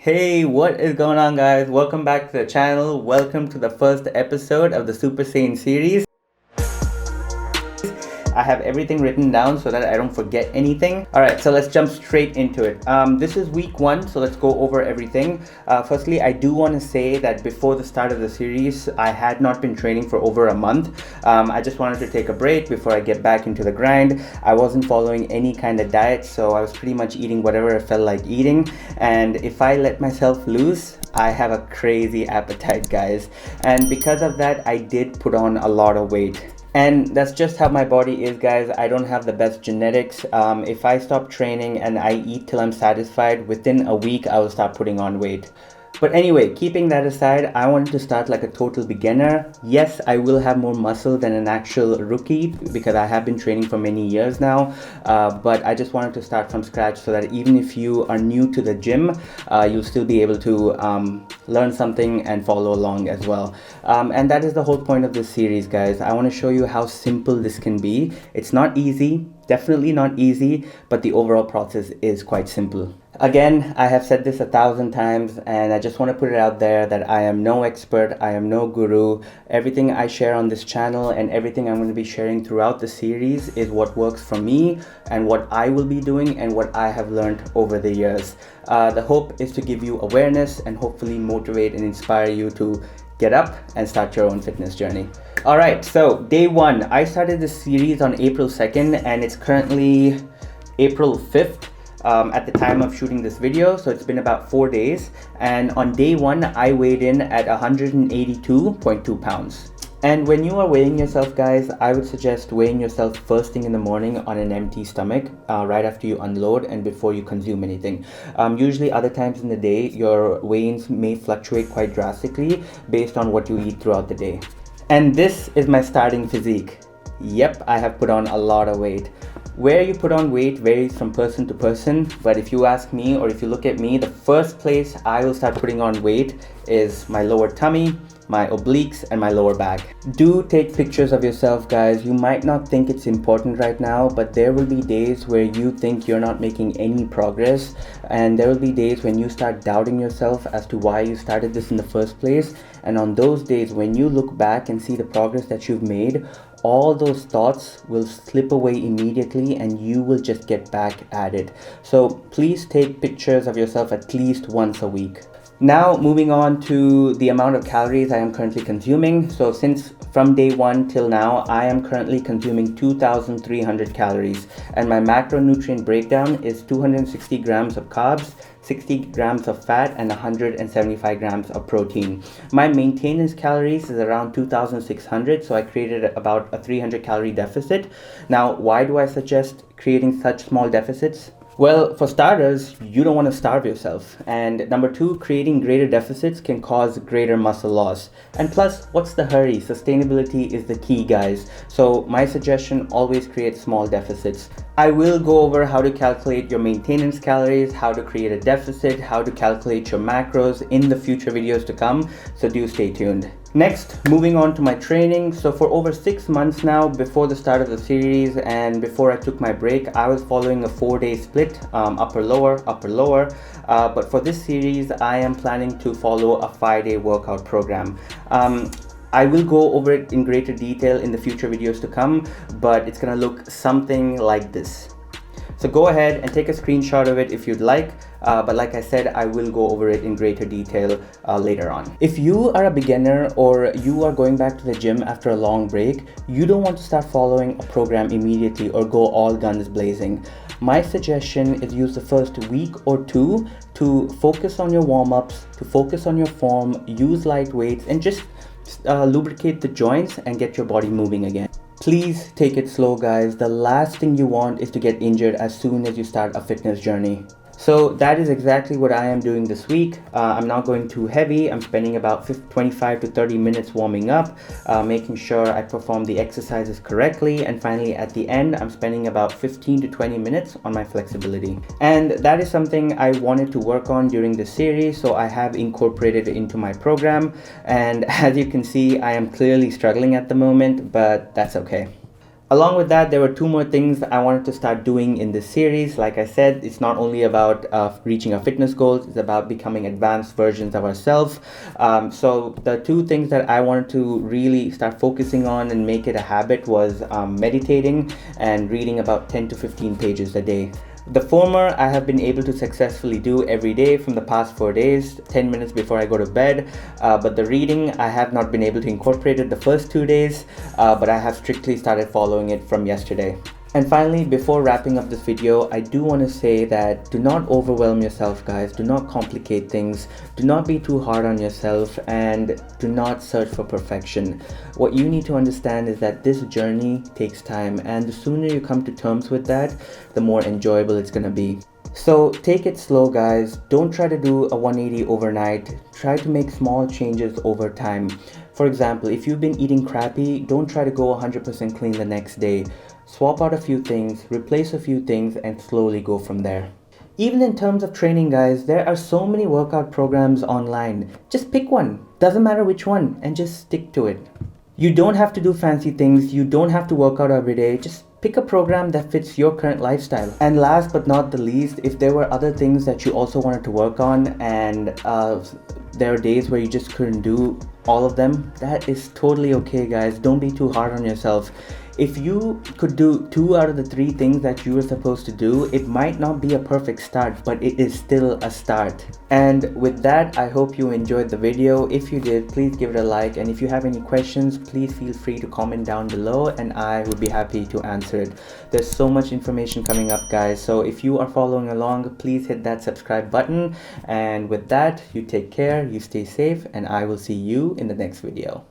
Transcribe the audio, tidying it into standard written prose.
Hey, what is going on, guys? Welcome back to the channel. Welcome to the first episode of the Super Saiyan series. I have everything written down so that I don't forget anything. Alright, so let's jump straight into it. This is week 1, so let's go over everything. Firstly, I do want to say that before the start of the series, I had not been training for over a month. I just wanted to take a break before I get back into the grind. I wasn't following any kind of diet, so I was pretty much eating whatever I felt like eating. And if I let myself loose, I have a crazy appetite, guys. And because of that, I did put on a lot of weight. And that's just how my body is, guys. I don't have the best genetics. If I stop training and I eat till I'm satisfied, within a week I will start putting on weight. But anyway, keeping that aside, I wanted to start like a total beginner. Yes, I will have more muscle than an actual rookie because I have been training for many years now. But I just wanted to start from scratch so that even if you are new to the gym, you'll still be able to learn something and follow along as well. And that is the whole point of this series, guys. I want to show you how simple this can be. It's not easy, definitely not easy, but the overall process is quite simple. Again, I have said this 1,000 times and I just want to put it out there that I am no expert, I am no guru. Everything I share on this channel and everything I'm going to be sharing throughout the series is what works for me and what I will be doing and what I have learned over the years. The hope is to give you awareness and hopefully motivate and inspire you to get up and start your own fitness journey. Alright, so day 1. I started this series on April 2nd and it's currently April 5th. At the time of shooting this video, so it's been about 4 days, and on day 1 I weighed in at 182.2 pounds. And when you are weighing yourself, guys, I would suggest weighing yourself first thing in the morning on an empty stomach, right after you unload and before you consume anything. Usually other times in the day your weigh-ins may fluctuate quite drastically based on what you eat throughout the day. And this is my starting physique. Yep, I have put on a lot of weight. Where you put on weight varies from person to person, but if you ask me or if you look at me, the first place I will start putting on weight is my lower tummy, my obliques, and my lower back. Do take pictures of yourself, guys. You might not think it's important right now, but there will be days where you think you're not making any progress, and there will be days when you start doubting yourself as to why you started this in the first place. And on those days when you look back and see the progress that you've made, all those thoughts will slip away immediately and you will just get back at it. So please take pictures of yourself at least once a week. Now moving on to the amount of calories I am currently consuming. So since from day 1 till now, I am currently consuming 2,300 calories and my macronutrient breakdown is 260 grams of carbs, 60 grams of fat, and 175 grams of protein. My maintenance calories is around 2,600, so I created about a 300 calorie deficit. Now, why do I suggest creating such small deficits? Well, for starters, you don't want to starve yourself. And number 2, creating greater deficits can cause greater muscle loss. And plus, what's the hurry? Sustainability is the key, guys. So my suggestion, always create small deficits. I will go over how to calculate your maintenance calories, how to create a deficit, how to calculate your macros in the future videos to come. So do stay tuned. Next, moving on to my training. So for over 6 months now, before the start of the series and before I took my break, I was following a 4-day split, upper lower. But for this series, I am planning to follow a 5-day workout program. I will go over it in greater detail in the future videos to come, but it's gonna look something like this. So go ahead and take a screenshot of it if you'd like, but like I said, I will go over it in greater detail later on. If you are a beginner or you are going back to the gym after a long break, you don't want to start following a program immediately or go all guns blazing. My suggestion is use the first week or 2 to focus on your warm-ups, to focus on your form, use light weights, and just lubricate the joints and get your body moving again. Please take it slow, guys. The last thing you want is to get injured as soon as you start a fitness journey. So that is exactly what I am doing this week. I'm not going too heavy. I'm spending about 25 to 30 minutes warming up, making sure I perform the exercises correctly. And finally, at the end, I'm spending about 15 to 20 minutes on my flexibility. And that is something I wanted to work on during the series, so I have incorporated it into my program. And as you can see, I am clearly struggling at the moment, but that's okay. Along with that, there were two more things that I wanted to start doing in this series. Like I said, it's not only about reaching our fitness goals, it's about becoming advanced versions of ourselves. So the two things that I wanted to really start focusing on and make it a habit was meditating and reading about 10 to 15 pages a day. The former I have been able to successfully do every day from the past 4 days, 10 minutes before I go to bed. But the reading, I have not been able to incorporate it the first 2 days, but I have strictly started following it from yesterday. And finally, before wrapping up this video, I do want to say that do not overwhelm yourself, guys. Do not complicate things. Do not be too hard on yourself, and do not search for perfection. What you need to understand is that this journey takes time, and the sooner you come to terms with that, the more enjoyable it's going to be. So take it slow, guys. Don't try to do a 180 overnight. Try to make small changes over time. For example, if you've been eating crappy, don't try to go 100% clean the next day. Swap out a few things, replace a few things, and slowly go from there. Even in terms of training, guys, there are so many workout programs online. Just pick one, doesn't matter which one, and just stick to it. You don't have to do fancy things, you don't have to work out every day, just pick a program that fits your current lifestyle. And last but not the least, if there were other things that you also wanted to work on and there are days where you just couldn't do all of them, that is totally okay, guys. Don't be too hard on yourself. If you could do 2 out of the 3 things that you were supposed to do, it might not be a perfect start, but it is still a start. And with that, I hope you enjoyed the video. If you did, please give it a like. And if you have any questions, please feel free to comment down below and I would be happy to answer it. There's so much information coming up, guys. So if you are following along, please hit that subscribe button. And with that, you take care, you stay safe, and I will see you in the next video.